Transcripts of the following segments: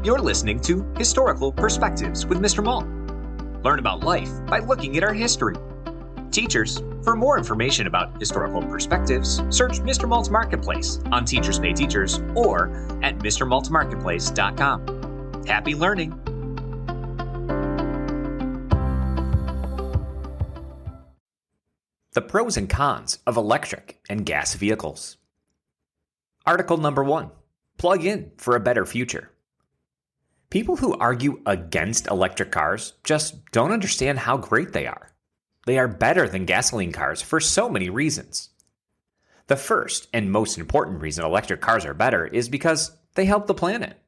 You're listening to Historical Perspectives with Mr. Mault. Learn about life by looking at our history. Teachers, for more information about historical perspectives, search Mr. Mault's Marketplace on Teachers Pay Teachers or at mrmaltmarketplace.com. Happy learning! The pros and cons of electric and gas vehicles. Article number 1. Plug in for a better future. People who argue against electric cars just don't understand how great they are. They are better than gasoline cars for so many reasons. The first and most important reason electric cars are better is because they help the planet.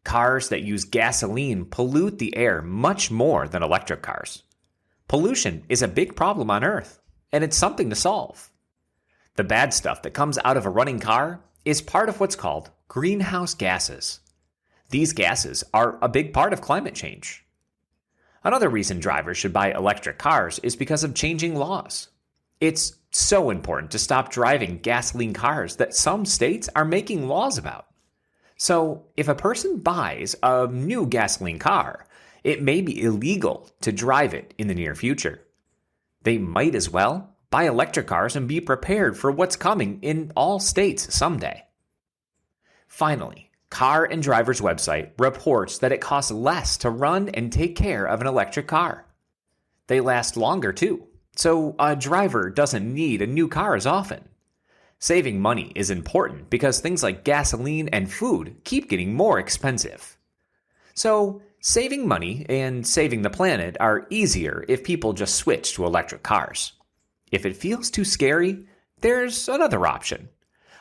Cars that use gasoline pollute the air much more than electric cars. Pollution is a big problem on Earth, and it's something to solve. The bad stuff that comes out of a running car is part of what's called greenhouse gases. These gases are a big part of climate change. Another reason drivers should buy electric cars is because of changing laws. It's so important to stop driving gasoline cars that some states are making laws about. So, if a person buys a new gasoline car, it may be illegal to drive it in the near future. They might as well buy electric cars and be prepared for what's coming in all states someday. Finally, Car and Driver's website reports that it costs less to run and take care of an electric car. They last longer too, so a driver doesn't need a new car as often. Saving money is important because things like gasoline and food keep getting more expensive. So, saving money and saving the planet are easier if people just switch to electric cars. If it feels too scary, there's another option.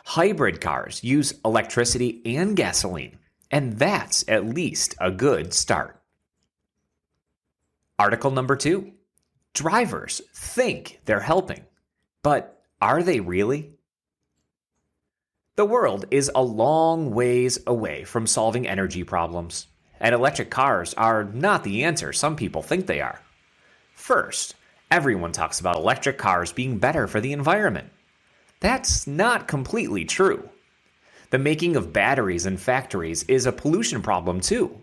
Hybrid cars use electricity and gasoline, and that's at least a good start. Article number 2. Drivers think they're helping, but are they really? The world is a long ways away from solving energy problems, and electric cars are not the answer some people think they are. First, everyone talks about electric cars being better for the environment. That's not completely true. The making of batteries in factories is a pollution problem too.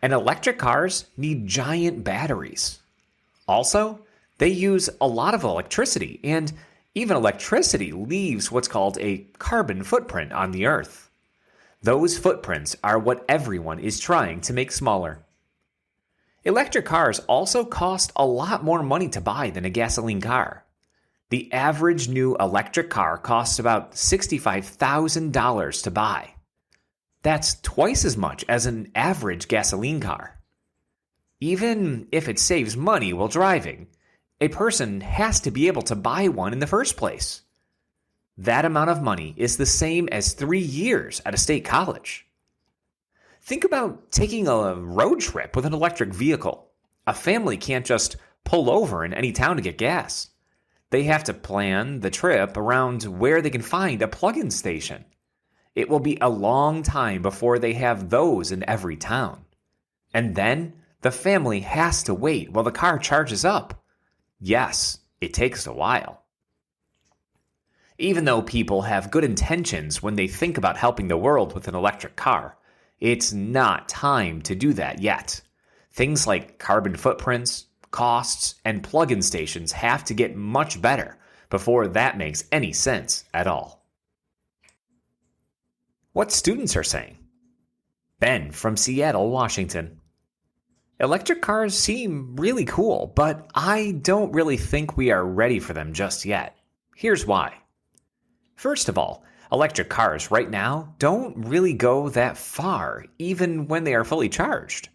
And electric cars need giant batteries. Also, they use a lot of electricity, and even electricity leaves what's called a carbon footprint on the Earth. Those footprints are what everyone is trying to make smaller. Electric cars also cost a lot more money to buy than a gasoline car. The average new electric car costs about $65,000 to buy. That's twice as much as an average gasoline car. Even if it saves money while driving, a person has to be able to buy one in the first place. That amount of money is the same as 3 years at a state college. Think about taking a road trip with an electric vehicle. A family can't just pull over in any town to get gas. They have to plan the trip around where they can find a plug-in station. It will be a long time before they have those in every town. And then the family has to wait while the car charges up. Yes, it takes a while. Even though people have good intentions when they think about helping the world with an electric car, it's not time to do that yet. Things like carbon footprints, costs, and plug-in stations have to get much better before that makes any sense at all. What students are saying. Ben from Seattle, Washington. Electric cars seem really cool, but I don't really think we are ready for them just yet. Here's why. First of all, electric cars right now don't really go that far, even when they are fully charged.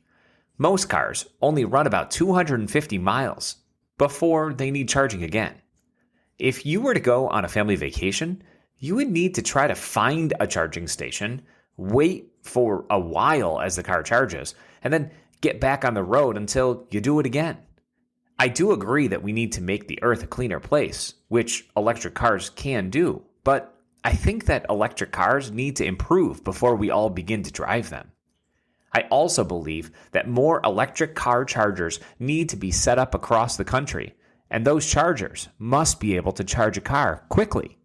Most cars only run about 250 miles before they need charging again. If you were to go on a family vacation, you would need to try to find a charging station, wait for a while as the car charges, and then get back on the road until you do it again. I do agree that we need to make the Earth a cleaner place, which electric cars can do, but I think that electric cars need to improve before we all begin to drive them. I also believe that more electric car chargers need to be set up across the country, and those chargers must be able to charge a car quickly.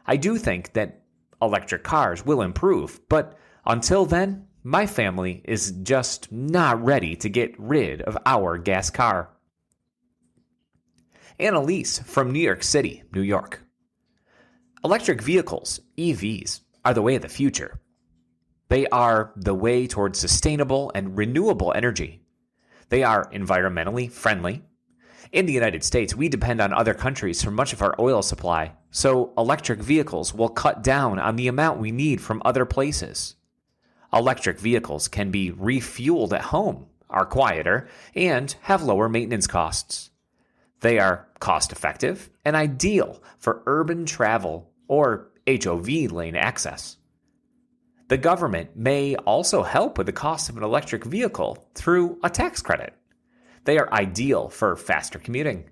I do think that electric cars will improve, but until then, My family is just not ready to get rid of our gas car. Annalise from New York City, New York. Electric vehicles, EVs, are the way of the future. They are the way towards sustainable and renewable energy. They are environmentally friendly. In the United States, we depend on other countries for much of our oil supply, so electric vehicles will cut down on the amount we need from other places. Electric vehicles can be refueled at home, are quieter, and have lower maintenance costs. They are cost-effective and ideal for urban travel or HOV lane access. The government may also help with the cost of an electric vehicle through a tax credit. They are ideal for faster commuting.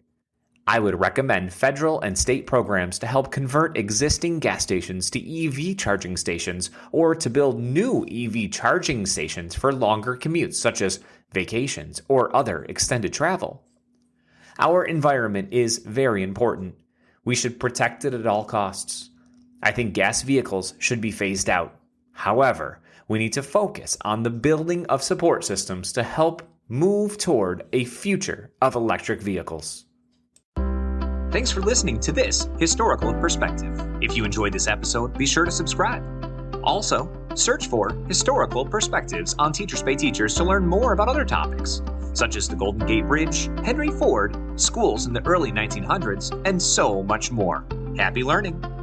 I would recommend federal and state programs to help convert existing gas stations to EV charging stations or to build new EV charging stations for longer commutes such as vacations or other extended travel. Our environment is very important. We should protect it at all costs. I think gas vehicles should be phased out. However, we need to focus on the building of support systems to help move toward a future of electric vehicles. Thanks for listening to this Historical Perspective. If you enjoyed this episode, be sure to subscribe. Also, search for Historical Perspectives on Teachers Pay Teachers to learn more about other topics, such as the Golden Gate Bridge, Henry Ford, schools in the early 1900s, and so much more. Happy learning!